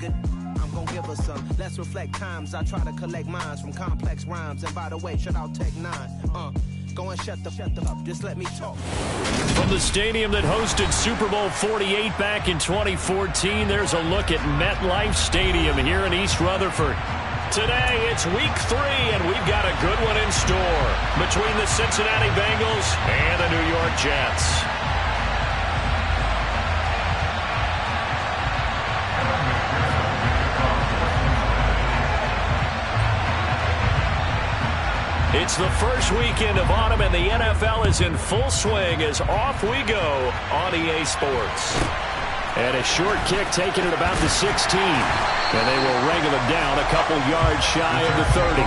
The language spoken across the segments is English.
nigga. I'm gon' give us some. Let's reflect times. I try to collect minds from complex rhymes. And by the way, shout out Tech 9. Go and shut the up. Just let me talk. From the stadium that hosted Super Bowl 48 back in 2014, there's a look at MetLife Stadium here in East Rutherford. Today, it's week 3, and we've got a good one in store between the Cincinnati Bengals and the New York Jets. It's the first weekend of autumn, and the NFL is in full swing as off we go on EA Sports. And a short kick taken at about the 16. And they will wrangle him down a couple yards shy of the 30.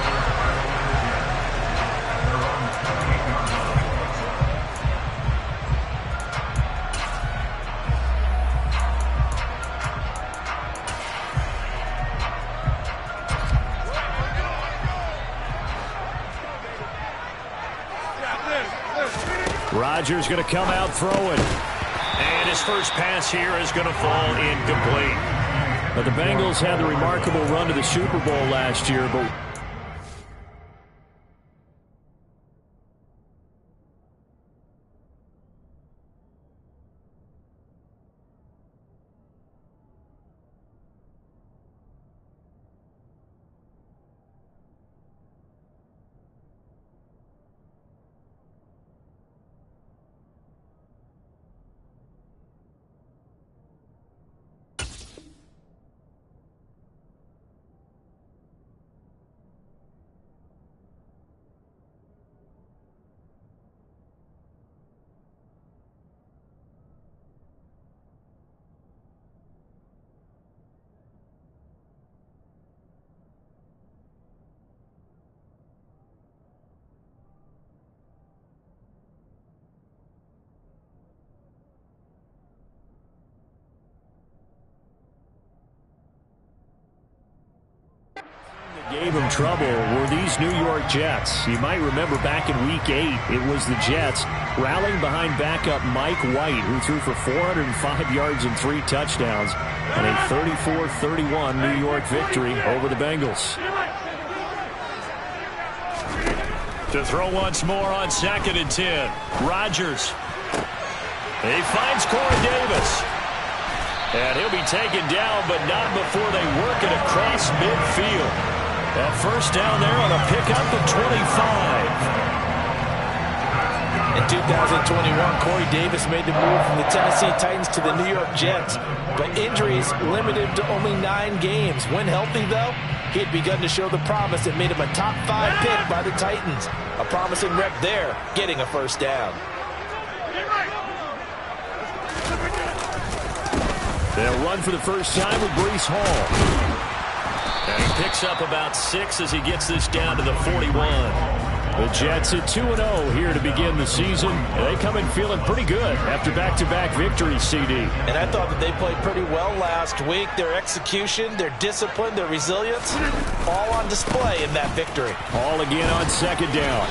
Rodgers going to come out throwing. And his first pass here is going to fall incomplete. But the Bengals had the remarkable run to the Super Bowl last year, but gave him trouble were these New York Jets. You might remember back in Week 8, it was the Jets rallying behind backup Mike White, who threw for 405 yards and 3 touchdowns, and a 34-31 New York victory over the Bengals. To throw once more on 2nd and 10. Rodgers. He finds Corey Davis. And he'll be taken down, but not before they work it across midfield. That first down there on a pickup at 25. In 2021, Corey Davis made the move from the Tennessee Titans to the New York Jets, but injuries limited him to only 9 games. When healthy, though, he had begun to show the promise that made him a top 5 pick by the Titans. A promising rep there, getting a first down. They'll run for the first time with Breece Hall. And he picks up about 6 as he gets this down to the 41. The Jets at 2-0 here to begin the season. And they come in feeling pretty good after back-to-back victories, CD. And I thought that they played pretty well last week. Their execution, their discipline, their resilience, all on display in that victory. Hall again on 2nd down.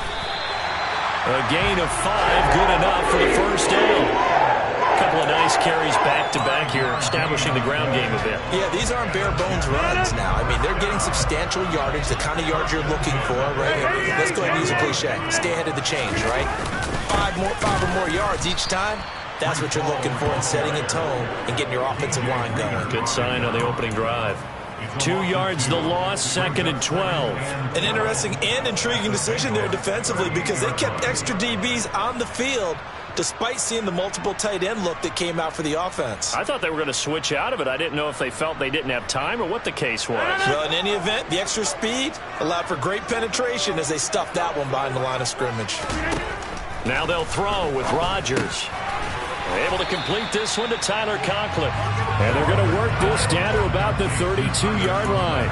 A gain of 5, good enough for the first down. A couple of nice carries back-to-back here, establishing the ground game a bit. Yeah, these aren't bare-bones runs now. I mean, they're getting substantial yardage, the kind of yards you're looking for, right? Let's go ahead and use a cliche. Stay ahead of the change, right? 5 or more yards each time. That's what you're looking for in setting a tone and getting your offensive line going. Good sign on the opening drive. 2 yards the loss, 2nd and 12. An interesting and intriguing decision there defensively because they kept extra DBs on the field despite seeing the multiple tight end look that came out for the offense. I thought they were going to switch out of it. I didn't know if they felt they didn't have time or what the case was. Well, in any event, the extra speed allowed for great penetration as they stuffed that one behind the line of scrimmage. Now they'll throw with Rodgers. Able to complete this one to Tyler Conklin. And they're going to work this down to about the 32-yard line.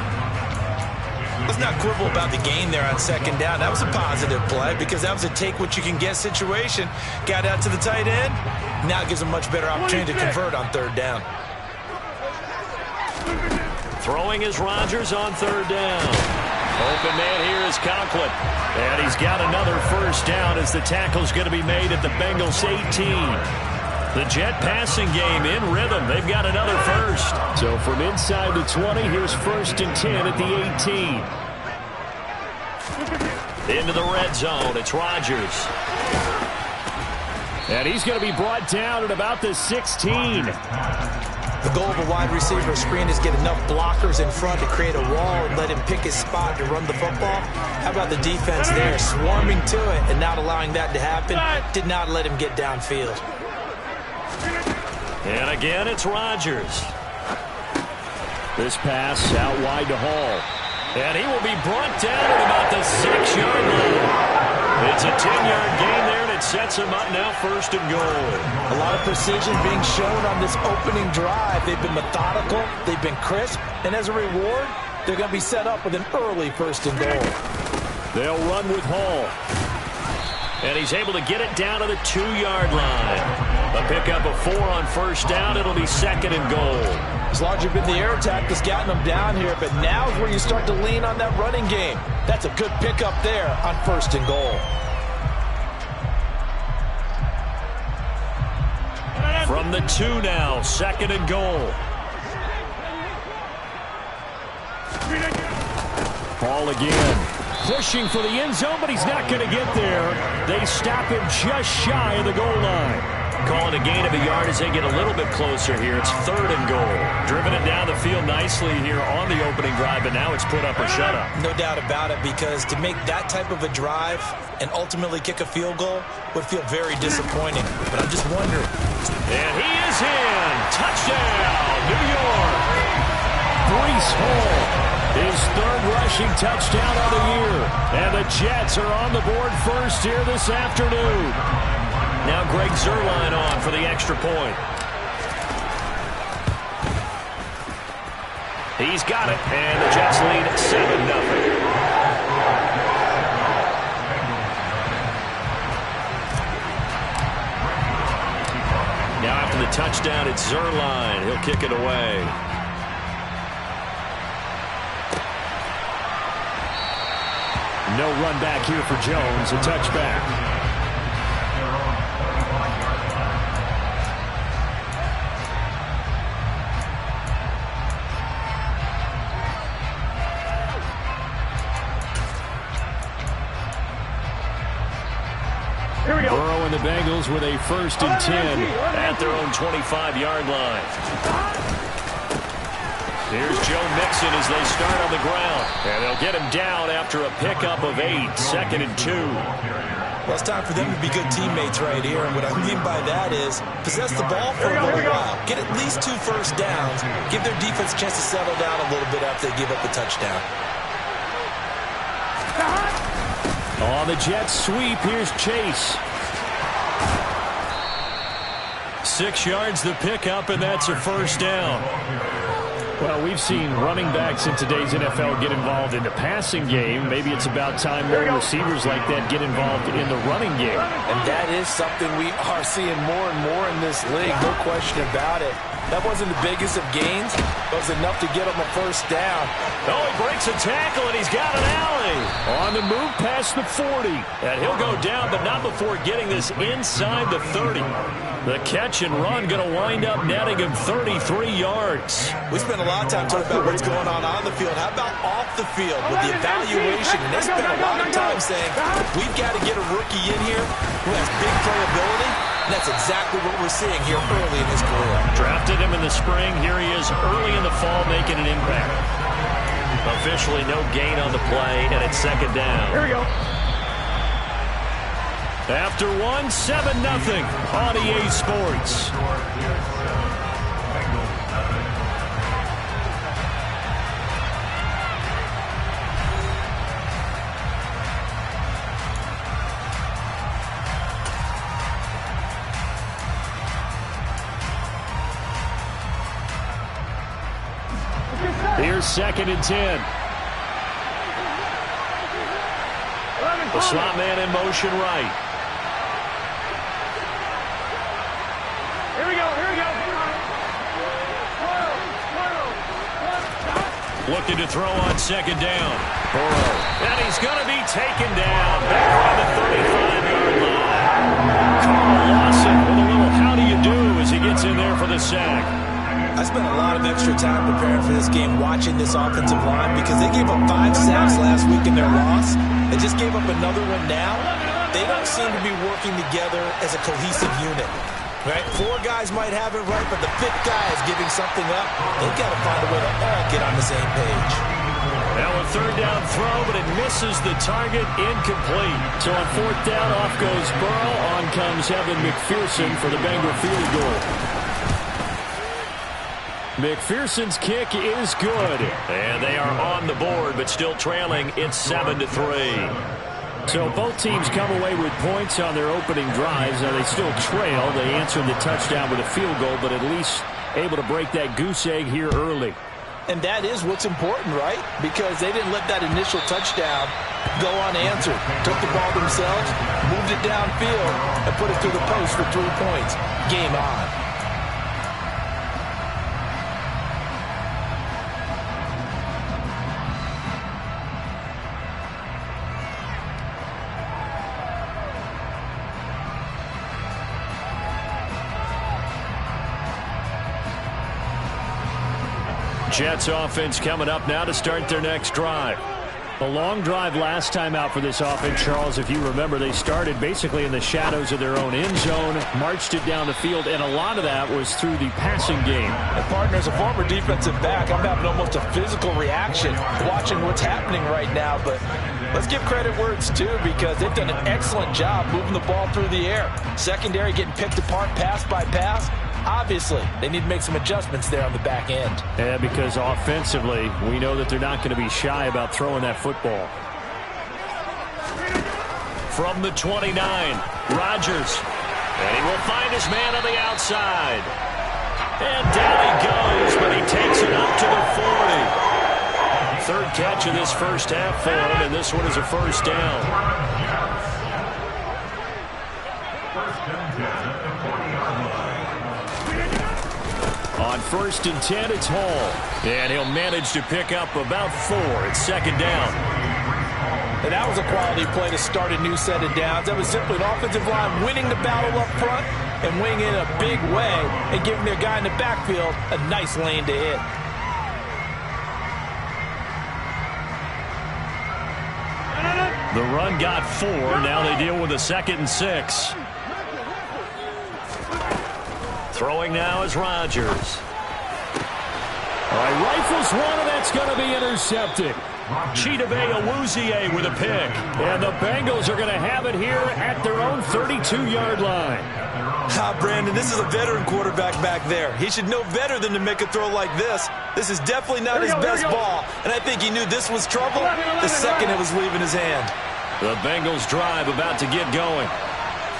Let's not quibble about the gain there on 2nd down. That was a positive play because that was a take-what-you-can-get situation. Got out to the tight end. Now it gives them a much better opportunity to convert on 3rd down. Throwing is Rodgers on 3rd down. Open man here is Conklin. And he's got another first down as the tackle's going to be made at the Bengals 18. The Jet passing game in rhythm. They've got another first. So from inside the 20, here's 1st and 10 at the 18. Into the red zone. It's Rodgers. And he's going to be brought down at about the 16. The goal of a wide receiver screen is get enough blockers in front to create a wall and let him pick his spot to run the football. How about the defense there, swarming to it and not allowing that to happen? Did not let him get downfield. And again, it's Rodgers. This pass out wide to Hall. And he will be brought down at about the 6-yard line. It's a 10-yard gain there, and it sets him up now 1st and goal. A lot of precision being shown on this opening drive. They've been methodical, they've been crisp, and as a reward, they're going to be set up with an early 1st and goal. They'll run with Hall. And he's able to get it down to the 2-yard line. A pickup of 4 on 1st down. It'll be 2nd and goal. It's largely been the air attack that's gotten them down here, but now is where you start to lean on that running game. That's a good pickup there on 1st and goal. From the 2 now, 2nd and goal. Ball again. Pushing for the end zone, but he's not going to get there. They stop him just shy of the goal line. Calling a gain of a yard as they get a little bit closer here. It's 3rd and goal. Driven it down the field nicely here on the opening drive, but now it's put up or shut up. No doubt about it, because to make that type of a drive and ultimately kick a field goal would feel very disappointing. But I'm just wondering. And he is in. Touchdown, New York. Breece Hall, his 3rd rushing touchdown of the year. And the Jets are on the board first here this afternoon. Now Greg Zuerlein on for the extra point. He's got it, and the Jets lead 7-0. Now after the touchdown, it's Zuerlein. He'll kick it away. No run back here for Jones. A touchback. Burrow and the Bengals with a 1st and 10 at their own 25-yard line. Here's Joe Mixon as they start on the ground. And they'll get him down after a pickup of 8, 2nd and 2. Well, it's time for them to be good teammates right here. And what I mean by that is possess the ball for a little while. Get at least 2 first downs. Give their defense a chance to settle down a little bit after they give up the touchdown. On the Jets sweep, here's Chase. 6 yards the pickup, and that's a 1st down. Well, we've seen running backs in today's NFL get involved in the passing game. Maybe it's about time more receivers like that get involved in the running game. And that is something we are seeing more and more in this league, no question about it. That wasn't the biggest of gains, but it was enough to get him a 1st down. Oh, he breaks a tackle, and he's got an alley. On the move past the 40. And he'll go down, but not before getting this inside the 30. The catch and run going to wind up netting him 33 yards. We spent a lot of time talking about what's going on the field. How about off the field with the evaluation? And they spent a lot of time saying, we've got to get a rookie in here who has big playability. And that's exactly what we're seeing here early in his career. Drafted him in the spring. Here he is early in the fall making an impact. Officially no gain on the play, and it's 2nd down. Here we go. After 1, 7-0 on EA Sports. Here's 2nd and 10. The slot man in motion right. Here we go. Looking to throw on 2nd down. Burrow. And he's going to be taken down back on the 35-yard line. Carl Lawson with a little how do you do gets in there for the sack. I spent a lot of extra time preparing for this game watching this offensive line because they gave up 5 sacks last week in their loss. They just gave up another one now. They don't seem to be working together as a cohesive unit. Right? 4 guys might have it right, but the 5th guy is giving something up. They've got to find a way to all get on the same page. Now a third down throw, but it misses the target, incomplete. So on 4th down, off goes Burrow. On comes Evan McPherson for the Bengal field goal. McPherson's kick is good. And they are on the board, but still trailing. It's 7-3. So both teams come away with points on their opening drives. Now they still trail. They answered the touchdown with a field goal, but at least able to break that goose egg here early. And that is what's important, right? Because they didn't let that initial touchdown go unanswered. Took the ball themselves, moved it downfield, and put it through the post for 3 points. Game on. Jets offense coming up now to start their next drive. A long drive last time out for this offense, Charles. If you remember, they started basically in the shadows of their own end zone, marched it down the field, and a lot of that was through the passing game. And partner, as a former defensive back, I'm having almost a physical reaction watching what's happening right now. But let's give credit where it's due because they've done an excellent job moving the ball through the air. Secondary getting picked apart pass by pass. Obviously, they need to make some adjustments there on the back end. Yeah, because offensively, we know that they're not going to be shy about throwing that football. From the 29, Rodgers. And he will find his man on the outside. And down he goes, but he takes it up to the 40. Third catch of this first half for him, and this one is a first down. On 1st and 10, it's Hall. And he'll manage to pick up about 4. It's 2nd down. And that was a quality play to start a new set of downs. That was simply an offensive line winning the battle up front and winning in a big way and giving their guy in the backfield a nice lane to hit. The run got 4. Now they deal with a 2nd and 6. Throwing now is Rodgers. All right, rifles one, and that's going to be intercepted. Chidobe Awuzie with a pick. And the Bengals are going to have it here at their own 32-yard line. Brandon, this is a veteran quarterback back there. He should know better than to make a throw like this. This is definitely not his best ball, and I think he knew this was trouble the second it was leaving his hand. The Bengals drive about to get going.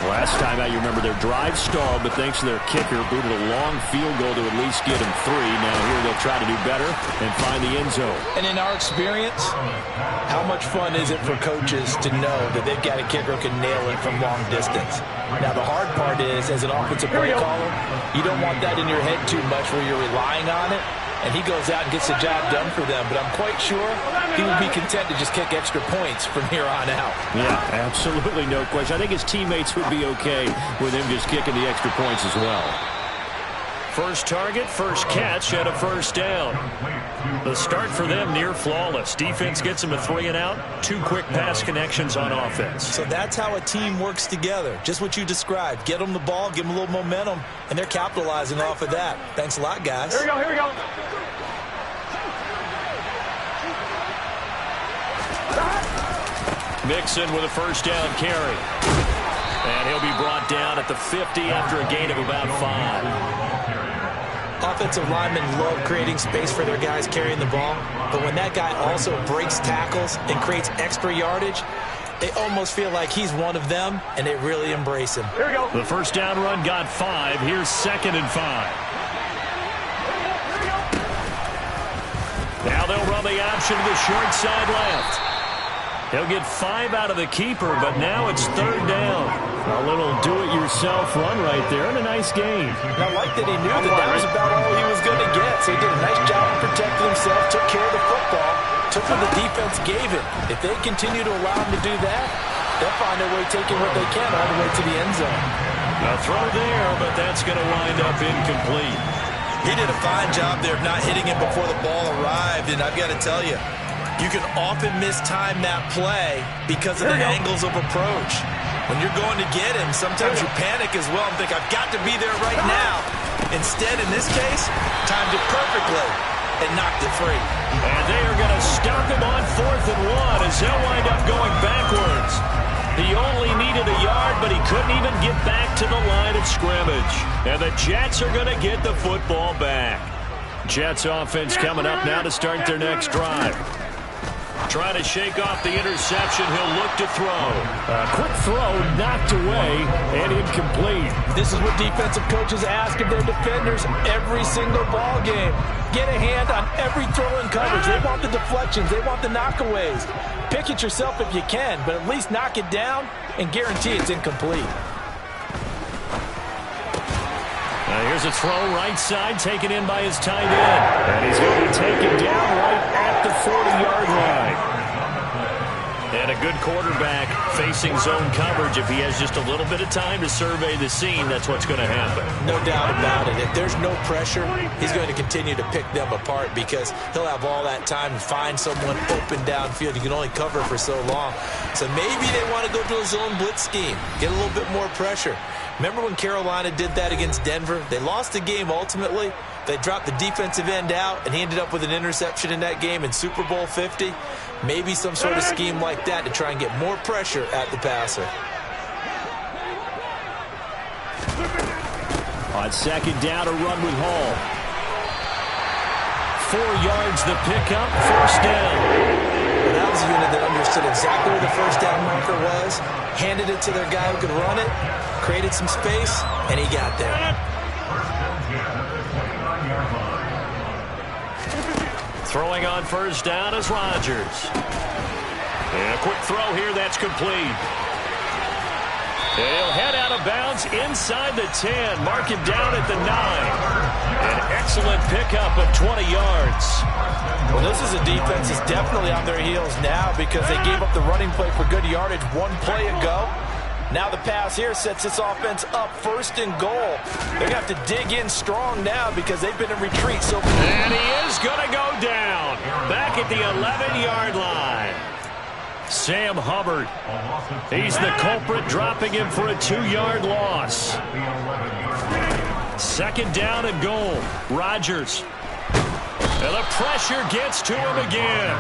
Last time out, you remember their drive stalled, but thanks to their kicker, booted a long field goal to at least get him 3. Now here they'll try to do better and find the end zone. And in our experience, how much fun is it for coaches to know that they've got a kicker who can nail it from long distance? Now the hard part is, as an offensive play caller, you don't want that in your head too much where you're relying on it. And he goes out and gets the job done for them. But I'm quite sure he would be content to just kick extra points from here on out. Yeah, absolutely no question. I think his teammates would be okay with him just kicking the extra points as well. First target, first catch, and a first down. The start for them near flawless. Defense gets them a 3 and out. 2 quick pass connections on offense. So that's how a team works together. Just what you described. Get them the ball, give them a little momentum, and they're capitalizing off of that. Thanks a lot, guys. Here we go, here we go. Mixon with a first down carry. And he'll be brought down at the 50 after a gain of about 5. Offensive linemen love creating space for their guys carrying the ball, but when that guy also breaks tackles and creates extra yardage, they almost feel like he's one of them, and they really embrace him. Here we go. The first down run got 5. Here's 2nd and 5. Now they'll run the option to the short side left. He'll get 5 out of the keeper, but now it's 3rd down. A little do-it-yourself run right there, and a nice gain. And I like that he knew that was about all he was going to get. So he did a nice job of protecting himself, took care of the football, took what the defense gave him. If they continue to allow him to do that, they'll find a way taking what they can all the way to the end zone. A throw there, but that's going to wind up incomplete. He did a fine job there of not hitting him before the ball arrived, and I've got to tell you, you can often mistime that play because of the angles of approach. When you're going to get him, sometimes you panic as well and think, I've got to be there right now. Instead, in this case, timed it perfectly and knocked it free. And they are going to stop him on 4th and 1 as he'll wind up going backwards. He only needed a yard, but he couldn't even get back to the line of scrimmage. And the Jets are going to get the football back. Jets offense coming up now to start their next drive. Trying to shake off the interception. He'll look to throw. A quick throw knocked away and incomplete. This is what defensive coaches ask of their defenders every single ball game. Get a hand on every throw in coverage. They want the deflections. They want the knockaways. Pick it yourself if you can, but at least knock it down and guarantee it's incomplete. Now here's a throw right side taken in by his tight end. And he's going to be taken down right at the 40-yard line. And a good quarterback facing zone coverage. If he has just a little bit of time to survey the scene, that's what's going to happen. No doubt about it. If there's no pressure, he's going to continue to pick them apart because he'll have all that time to find someone open downfield. You can only cover for so long. So maybe they want to go to a zone blitz scheme, get a little bit more pressure. Remember when Carolina did that against Denver? They lost the game ultimately. They dropped the defensive end out, and he ended up with an interception in that game in Super Bowl 50. Maybe some sort of scheme like that to try and get more pressure at the passer. On second down, a run with Hall. 4 yards the pickup, first down. And that was a unit that understood exactly where the first down marker was, handed it to their guy who could run it, created some space, and he got there. Throwing on first down is Rodgers. And a quick throw here that's complete. And he'll head out of bounds inside the 10. Mark him down at the 9. An excellent pickup of 20 yards. Well, this is a defense that's definitely on their heels now because they gave up the running play for good yardage one play ago. Now the pass here sets this offense up 1st and goal. They're going to have to dig in strong now because they've been in retreat. And he is going to go down back at the 11-yard line. Sam Hubbard. He's the culprit, dropping him for a 2-yard loss. 2nd down and goal. Rodgers. And the pressure gets to him again.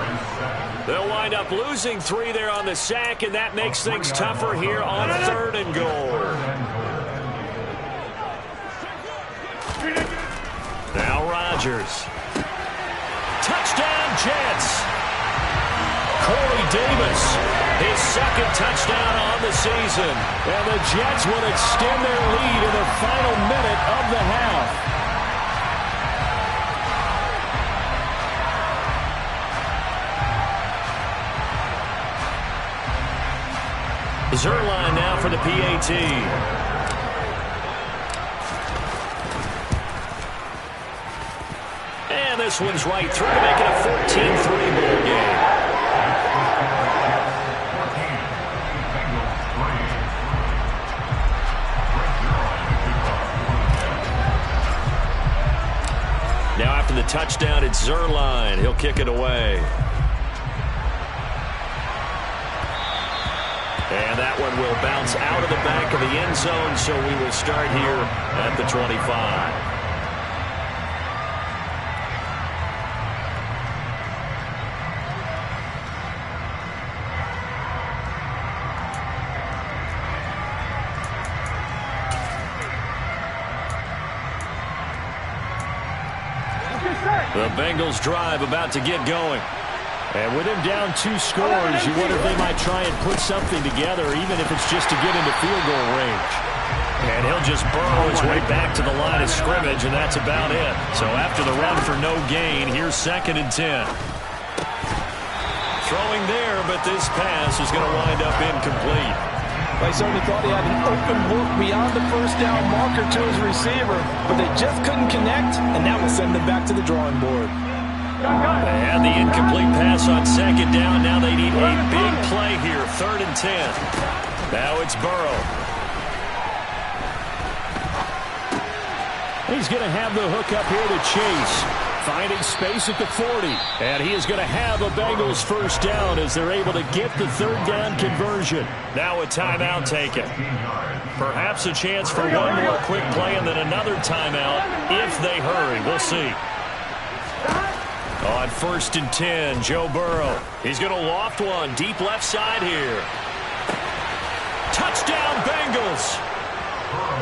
They'll wind up losing 3 there on the sack, and that makes things tougher here on 3rd and goal. Now Rodgers. Touchdown, Jets. Corey Davis, his 2nd touchdown on the season. And the Jets will extend their lead in the final minute of the half. Zuerlein now for the PAT. And this one's right through to make it a 14-3 ball game. Now after the touchdown, it's Zuerlein. He'll kick it away. And that one will bounce out of the back of the end zone, so we will start here at the 25. The Bengals drive about to get going. And with him down 2 scores, you wonder if they might try and put something together, even if it's just to get into field goal range. And he'll just burrow his way back to the line of scrimmage, and that's about it. So after the run for no gain, here's 2nd and 10. Throwing there, but this pass is going to wind up incomplete. They certainly thought he had an open look beyond the first down marker to his receiver, but they just couldn't connect, and that will send them back to the drawing board. They had the incomplete pass on 2nd down. Now they need a big play here. 3rd and 10. Now it's Burrow. He's going to have the hook up here to Chase. Finding space at the 40. And he is going to have a Bengals first down as they're able to get the third down conversion. Now a timeout taken. Perhaps a chance for one more quick play and then another timeout if they hurry. We'll see. On 1st and 10, Joe Burrow. He's going to loft one deep left side here. Touchdown Bengals.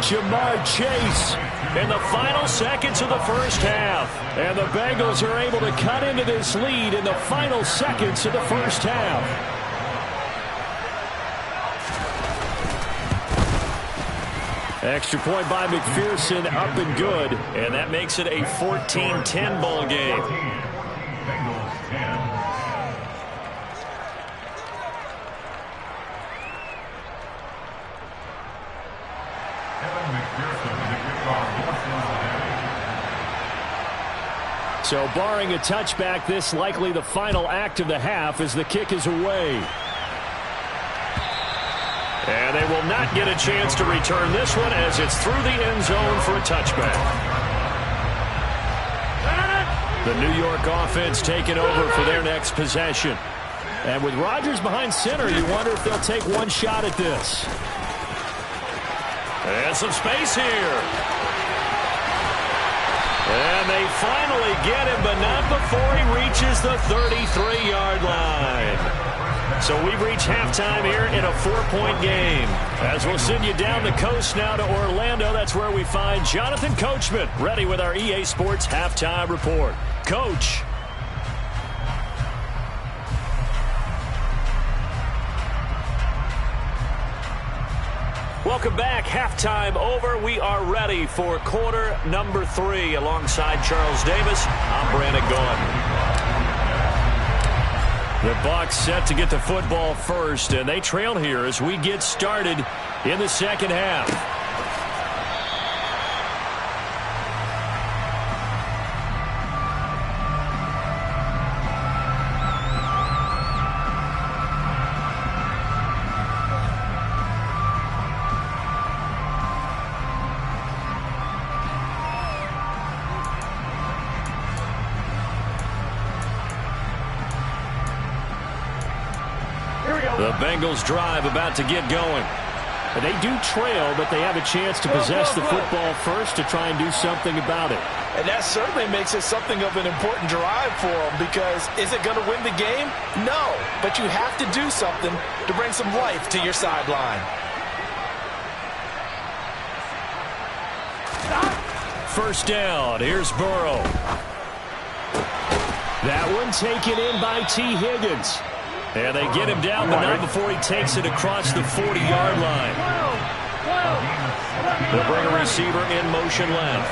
Jamar Chase in the final seconds of the first half. And the Bengals are able to cut into this lead in the final seconds of the first half. Extra point by McPherson, up and good. And that makes it a 14-10 ball game. So barring a touchback, this likely the final act of the half as the kick is away. And they will not get a chance to return this one as it's through the end zone for a touchback. The New York offense taking over for their next possession. And with Rodgers behind center, you wonder if they'll take one shot at this. And some space here. And they finally get him, but not before he reaches the 33-yard line. So we've reached halftime here in a 4-point game. As we'll send you down the coast now to Orlando, that's where we find Jonathan Coachman, ready with our EA Sports Halftime Report. Coach. Welcome back. Halftime over. We are ready for quarter number 3. Alongside Charles Davis, I'm Brandon Gaudin. The Bucs set to get the football first, and they trail here as we get started in the second half. The Bengals drive about to get going. They do trail, but they have a chance to possess the football first to try and do something about it. And that certainly makes it something of an important drive for them, because is it going to win the game? No, but you have to do something to bring some life to your sideline. First down, here's Burrow. That one taken in by T. Higgins. And they get him down, but not before he takes it across the 40-yard line. They'll bring a receiver in motion left.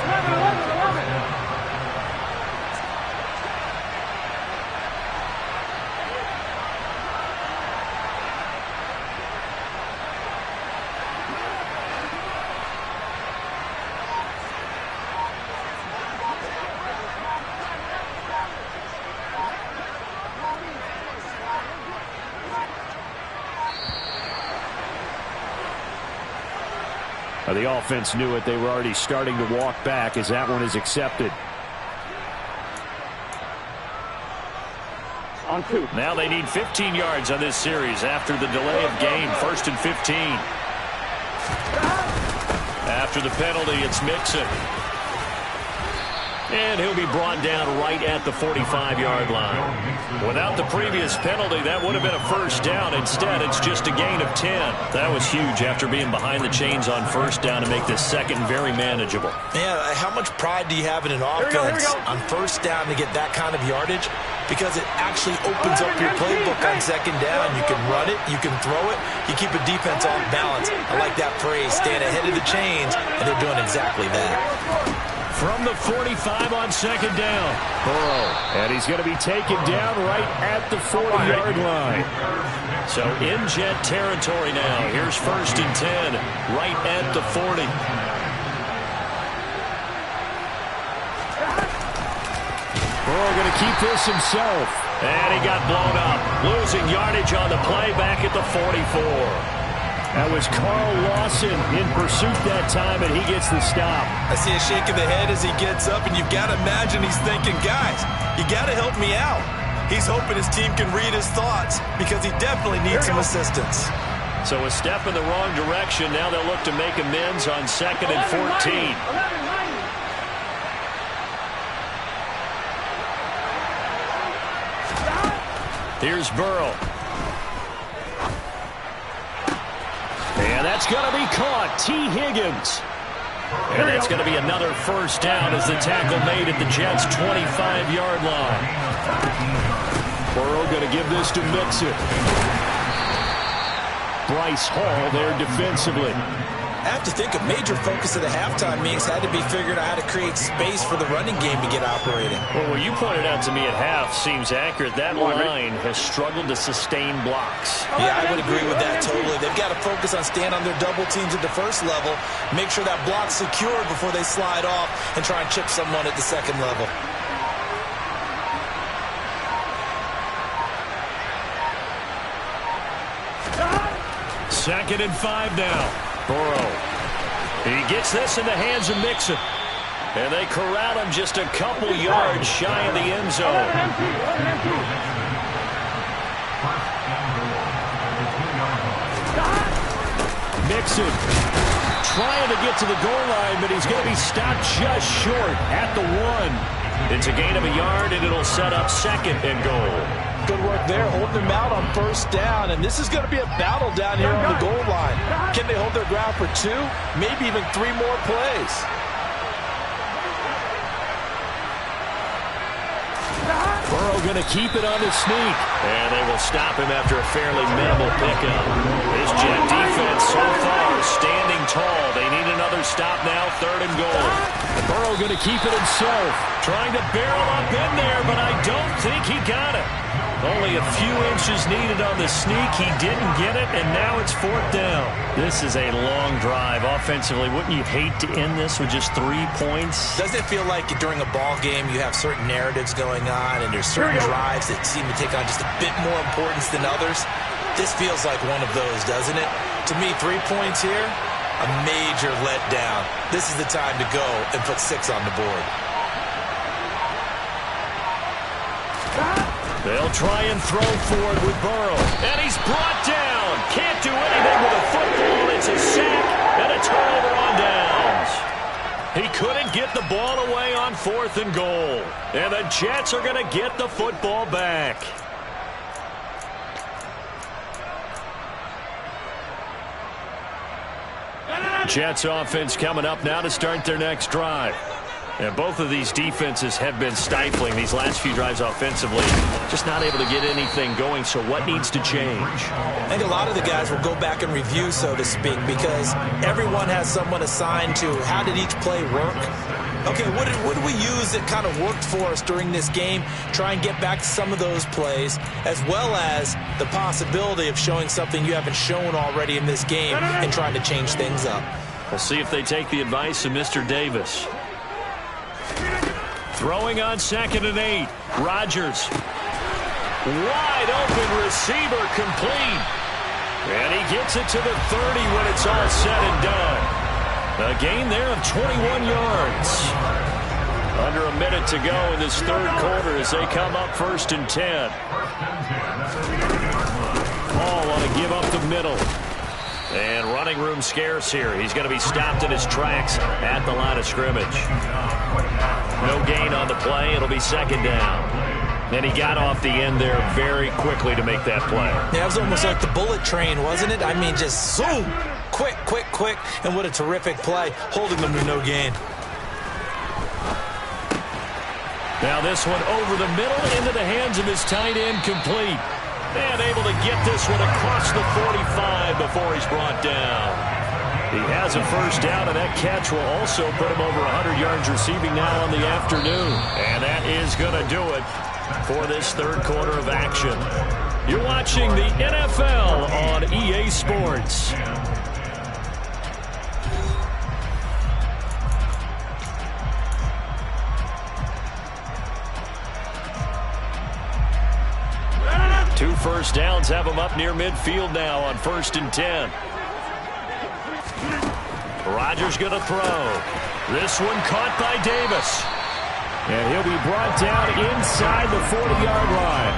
The offense knew it. They were already starting to walk back as that one is accepted. On 2. Now they need 15 yards on this series after the delay of game. 1st and 15. After the penalty, it's Mixon. And he'll be brought down right at the 45-yard line. Without the previous penalty, that would have been a first down. Instead, it's just a gain of 10. That was huge after being behind the chains on first down to make this second very manageable. Yeah, how much pride do you have in an offense on first down to get that kind of yardage? Because it actually opens up your playbook on second down. You can run it, you can throw it, you keep a defense off balance. I like that phrase, staying ahead of the chains, and they're doing exactly that. From the 45 on second down, Burrow. And he's going to be taken down right at the 40-yard line. So in Jet territory now. Here's 1st and 10, right at the 40. Burrow going to keep this himself. And he got blown up. Losing yardage on the play back at the 44. That was Carl Lawson in pursuit that time, and he gets the stop. I see a shake of the head as he gets up, and you've got to imagine he's thinking, guys, you got to help me out. He's hoping his team can read his thoughts because he definitely needs some assistance. So a step in the wrong direction. Now they'll look to make amends on 2nd and 14. Here's Burrow. And that's going to be caught. T. Higgins. And that's going to be another first down as the tackle made at the Jets' 25-yard line. Burrow going to give this to Mixon. Bryce Hall there defensively. I have to think a major focus of the halftime meetings had to be figuring out how to create space for the running game to get operating. Well, what you pointed out to me at half seems accurate. That line has struggled to sustain blocks. Yeah, I would agree with that totally. They've got to focus on staying on their double teams at the first level, make sure that block's secured before they slide off and try and chip someone at the second level. Second and 5 now. Burrow. He gets this in the hands of Mixon. And they corral him just a couple yards shy of the end zone. Mixon trying to get to the goal line, but he's going to be stopped just short at the 1. It's a gain of a yard, and it'll set up 2nd and goal. Good work there, holding them out on first down, and this is going to be a battle down here on the goal line. Can they hold their ground for 2, maybe even 3 more plays? Burrow going to keep it on his sneak, and they will stop him after a fairly minimal pickup. This Jet defense so far standing tall. They need another stop now, 3rd and goal. Burrow going to keep it himself, trying to barrel up in there, but I don't think he got it. Only a few inches needed on the sneak. He didn't get it, and now it's 4th down. This is a long drive offensively. Wouldn't you hate to end this with just 3 points? Doesn't it feel like during a ball game you have certain narratives going on and there's certain drives that seem to take on just a bit more importance than others? This feels like one of those, doesn't it? To me, 3 points here, a major letdown. This is the time to go and put 6 on the board. They'll try and throw forward with Burrow. And he's brought down. Can't do anything with a football. It's a sack and a turnover on downs. He couldn't get the ball away on 4th and goal. And the Jets are going to get the football back. Jets offense coming up now to start their next drive. And both of these defenses have been stifling these last few drives offensively. Just not able to get anything going, so what needs to change? I think a lot of the guys will go back and review, so to speak, because everyone has someone assigned to how did each play work. Okay, what did we use that kind of worked for us during this game? Try and get back to some of those plays, as well as the possibility of showing something you haven't shown already in this game and trying to change things up. We'll see if they take the advice of Mr. Davis. Throwing on 2nd and 8. Rodgers. Wide open receiver complete. And he gets it to the 30 when it's all said and done. A gain there of 21 yards. Under a minute to go in this 3rd quarter as they come up 1st and 10. Paul want to give up the middle. And running room scarce here. He's going to be stopped in his tracks at the line of scrimmage. No gain on the play. It'll be 2nd down. And he got off the end there very quickly to make that play. Yeah, it was almost like the bullet train, wasn't it? I mean, just zoom. Quick, quick, quick. And what a terrific play, holding them to no gain. Now this one over the middle into the hands of his tight end, complete. And able to get this one across the 45 before he's brought down. He has a first down, and that catch will also put him over 100 yards receiving now on the afternoon. And that is going to do it for this 3rd quarter of action. You're watching the NFL on EA Sports. Two first downs have them up near midfield now on 1st and 10. Rodgers going to throw. This one caught by Davis. And he'll be brought down inside the 40-yard line.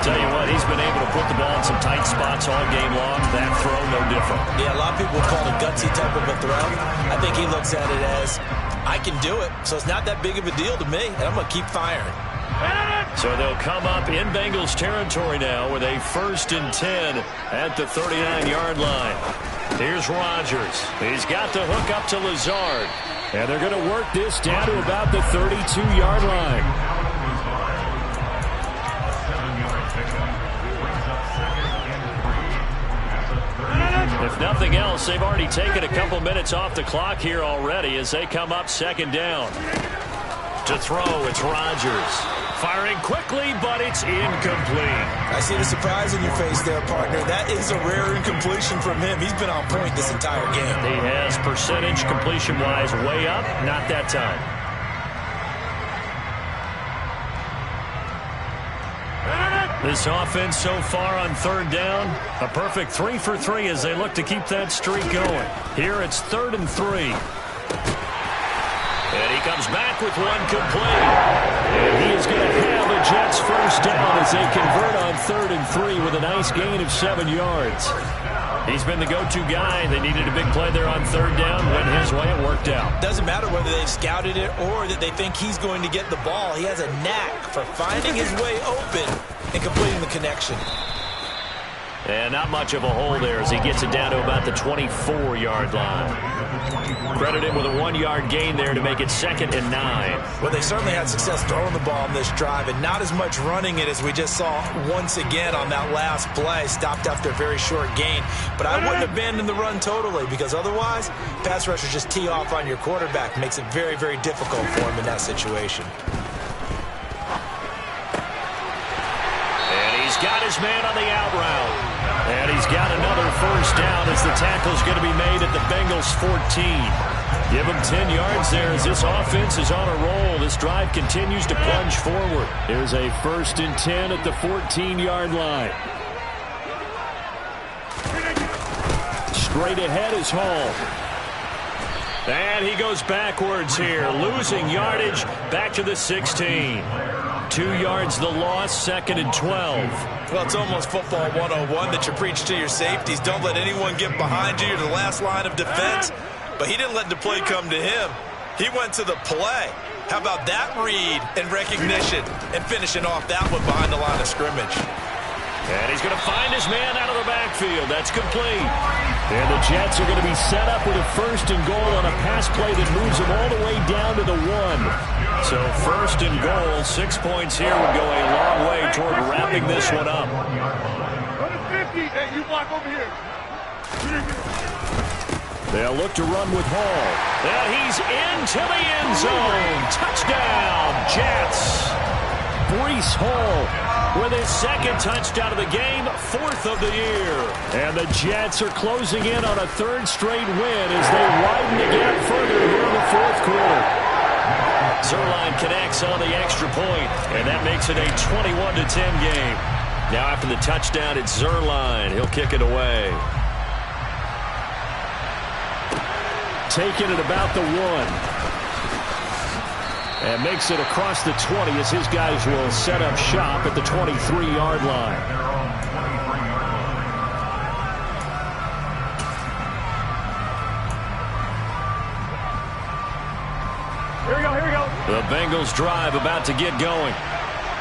Tell you what, he's been able to put the ball in some tight spots all game long. That throw, no different. Yeah, a lot of people call it a gutsy type of a throw. I think he looks at it as, I can do it, so it's not that big of a deal to me, and I'm going to keep firing. So they'll come up in Bengals territory now with a 1st and 10 at the 39-yard line. Here's Rodgers. He's got the hook up to Lazard. And they're going to work this down to about the 32-yard line. If nothing else, they've already taken a couple minutes off the clock here already as they come up 2nd down. To throw, it's Rodgers. Firing quickly, but it's incomplete. I see the surprise in your face there, partner. That is a rare incompletion from him. He's been on point this entire game. He has percentage completion-wise way up. Not that time. This offense so far on 3rd down, a perfect 3 for 3 as they look to keep that streak going. Here it's 3rd and 3. And he comes back with one complete. And he is going to have a Jets 1st down as they convert on 3rd and 3 with a nice gain of 7 yards. He's been the go-to guy. They needed a big play there on 3rd down. Went his way, it worked out. Doesn't matter whether they've scouted it or that they think he's going to get the ball. He has a knack for finding his way open and completing the connection. And not much of a hole there as he gets it down to about the 24-yard line. Credit him with a 1-yard gain there to make it 2nd and 9. Well, they certainly had success throwing the ball on this drive and not as much running it as we just saw once again on that last play. Stopped after a very short gain. But I wouldn't abandon the run totally because otherwise, pass rushers just tee off on your quarterback. Makes it very, very difficult for him in that situation. And he's got his man on the out route. And he's got another 1st down as the tackle's going to be made at the Bengals 14. Give him 10 yards there as this offense is on a roll. This drive continues to plunge forward. Here's a 1st and 10 at the 14-yard line. Straight ahead is Hall. And he goes backwards here, losing yardage back to the 16. 2 yards the loss, 2nd and 12. Well, it's almost football 101 that you preach to your safeties. Don't let anyone get behind you. You're the last line of defense. But he didn't let the play come to him. He went to the play. How about that read and recognition and finishing off that one behind the line of scrimmage. And he's going to find his man out of the backfield. That's complete. And the Jets are going to be set up with a 1st and goal on a pass play that moves them all the way down to the 1. So 1st and goal, 6 points here would go a long way toward wrapping this one up. Run 50. Hey, you block over here. They'll look to run with Hall. And he's into the end zone. Touchdown, Jets. Breece Hall with his 2nd touchdown of the game, 4th of the year. And the Jets are closing in on a 3rd straight win as they widen the gap further here in the 4th quarter. Zuerlein connects on the extra point, and that makes it a 21-10 game. Now after the touchdown, it's Zuerlein. He'll kick it away. Taking it about the 1. And makes it across the 20 as his guys will set up shop at the 23-yard line. Here we go, here we go. The Bengals drive about to get going.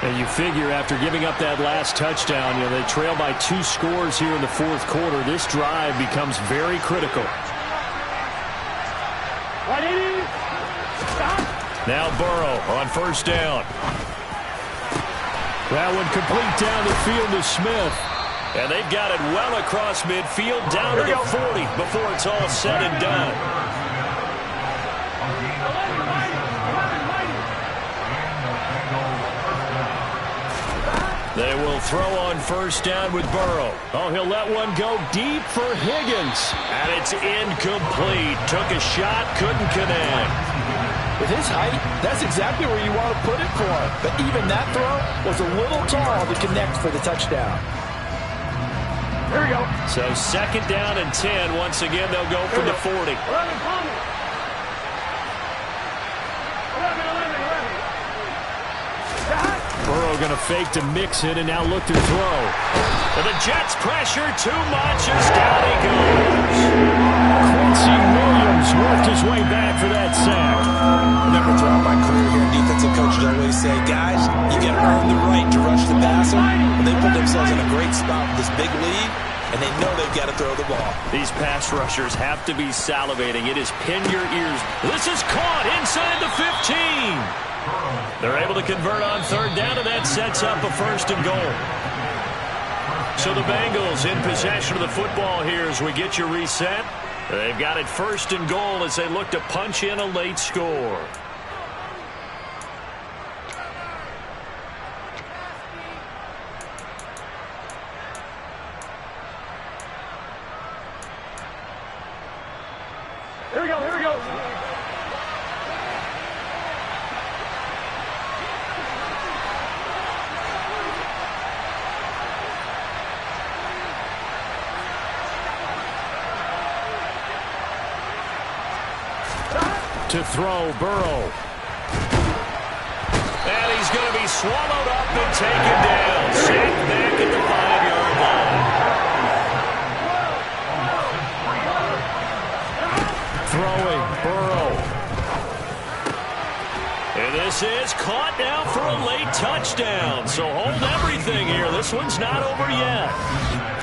And you figure after giving up that last touchdown, they trail by 2 scores here in the 4th quarter. This drive becomes very critical. Now Burrow on 1st down. That one complete down the field to Smith. And they've got it well across midfield down to the 40 before it's all said and done. They will throw on 1st down with Burrow. Oh, he'll let one go deep for Higgins. And it's incomplete. Took a shot, couldn't connect. With his height, that's exactly where you want to put it for him. But even that throw was a little tall to connect for the touchdown. Here we go. So 2nd down and 10. Once again, they'll go from the 40. Burrow going to fake to mix it and now look to throw. But the Jets pressure too much as down he goes. Quincy Williams worked his way back for that sack. Remember throughout my career here, defensive coaches always say, guys, you got to earn the right to rush the passer. They put themselves in a great spot with this big lead, and they know they've got to throw the ball. These pass rushers have to be salivating. It is pin your ears. This is caught inside the 15. They're able to convert on 3rd down, and that sets up a 1st and goal. So the Bengals in possession of the football here as we get you reset. They've got it 1st and goal as they look to punch in a late score. Here we go, here we go. To throw, Burrow. And he's going to be swallowed up and taken down. Sacked back at the 5-yard line. Throwing, Burrow. And this is caught now for a late touchdown. So hold everything here. This one's not over yet.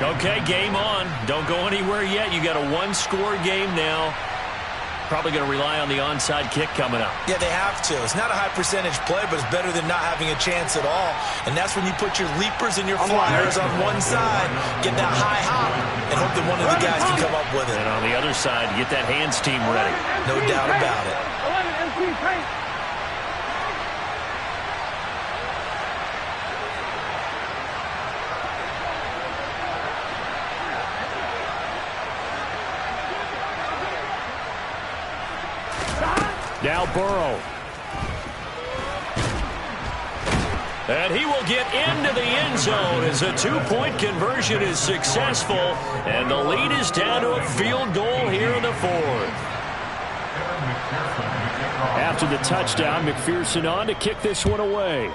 Okay, game on. Don't go anywhere yet. You got a 1-score game now. Probably going to rely on the onside kick coming up. Yeah, they have to. It's not a high percentage play, but it's better than not having a chance at all. And that's when you put your leapers and your flyers on one side, get that high hop, and hope that one of the guys can come up with it. And on the other side, get that hands team ready. No doubt about it. 11 MC paint. Now Burrow. And he will get into the end zone as a 2-point conversion is successful. And the lead is down to a field goal here in the 4th. After the touchdown, McPherson on to kick this one away.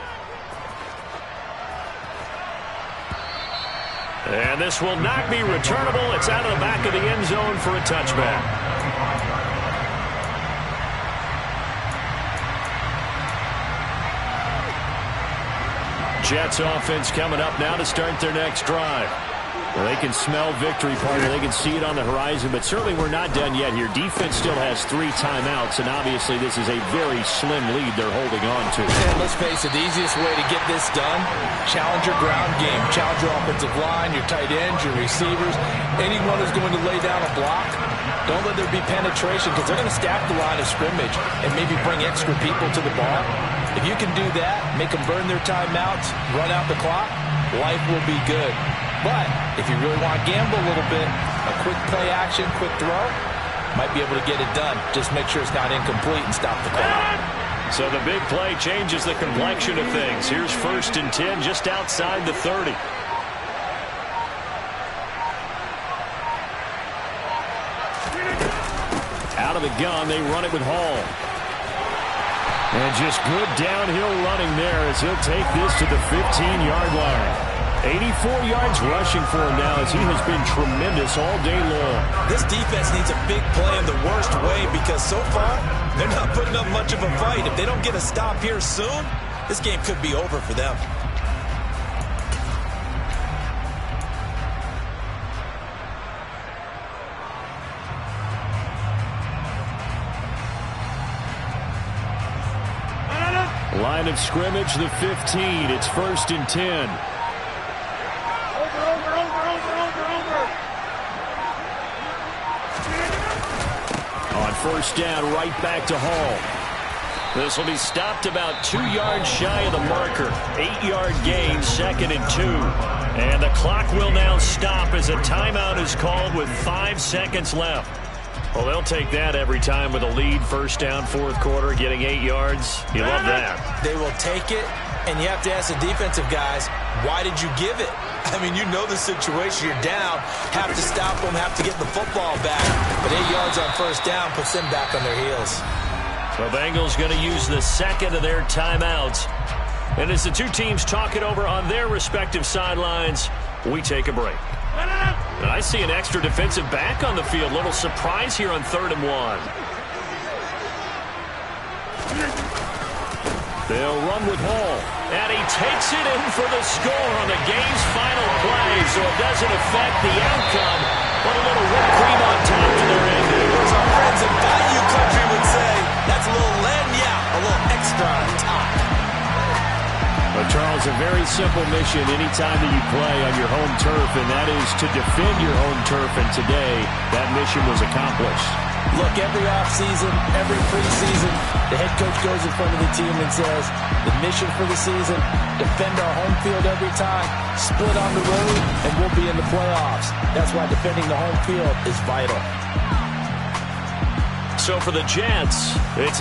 And this will not be returnable. It's out of the back of the end zone for a touchback. Jets offense coming up now to start their next drive. Well, they can smell victory, partner. They can see it on the horizon, but certainly we're not done yet here. Defense still has 3 timeouts, and obviously this is a very slim lead they're holding on to. And let's face it, the easiest way to get this done, challenge your ground game. Challenge your offensive line, your tight ends, your receivers. Anyone who's going to lay down a block, don't let there be penetration because they're going to stack the line of scrimmage and maybe bring extra people to the ball. If you can do that, make them burn their timeouts, run out the clock, life will be good. But if you really want to gamble a little bit, a quick play action, quick throw, might be able to get it done. Just make sure it's not incomplete and stop the clock. So the big play changes the complexion of things. Here's 1st and 10 just outside the 30. Out of the gun, they run it with Hall. And just good downhill running there as he'll take this to the 15-yard line. 84 yards rushing for him now as he has been tremendous all day long. This defense needs a big play in the worst way because so far they're not putting up much of a fight. If they don't get a stop here soon, this game could be over for them. Line of scrimmage, the 15. It's 1st and 10. On 1st down, right back to Hall. This will be stopped about 2 yards shy of the marker. 8-yard gain, 2nd and 2. And the clock will now stop as a timeout is called with 5 seconds left. Well, they'll take that every time with a lead. 1st down, 4th quarter, getting 8 yards. You love that. They will take it, And you have to ask the defensive guys, why did you give it? I mean, you know the situation. You're down, have to stop them, have to get the football back. But 8 yards on first down puts them back on their heels. The Bengals going to use the second of their timeouts. And as the two teams talk it over on their respective sidelines, we take a break. And I see an extra defensive back on the field. Little surprise here on 3rd and 1. They'll run with Hall. And he takes it in for the score on the game's final play. So it doesn't affect the outcome, but a little whipped cream on top to their ending. As our friends in Bayou Country would say, that's a little lagniappe, a little extra on top. But Charles, a very simple mission anytime that you play on your home turf, and that is to defend your home turf. And today, that mission was accomplished. Look, every offseason, every preseason, the head coach goes in front of the team and says, the mission for the season, defend our home field every time, split on the road, and we'll be in the playoffs. That's why defending the home field is vital. So for the Jets, it's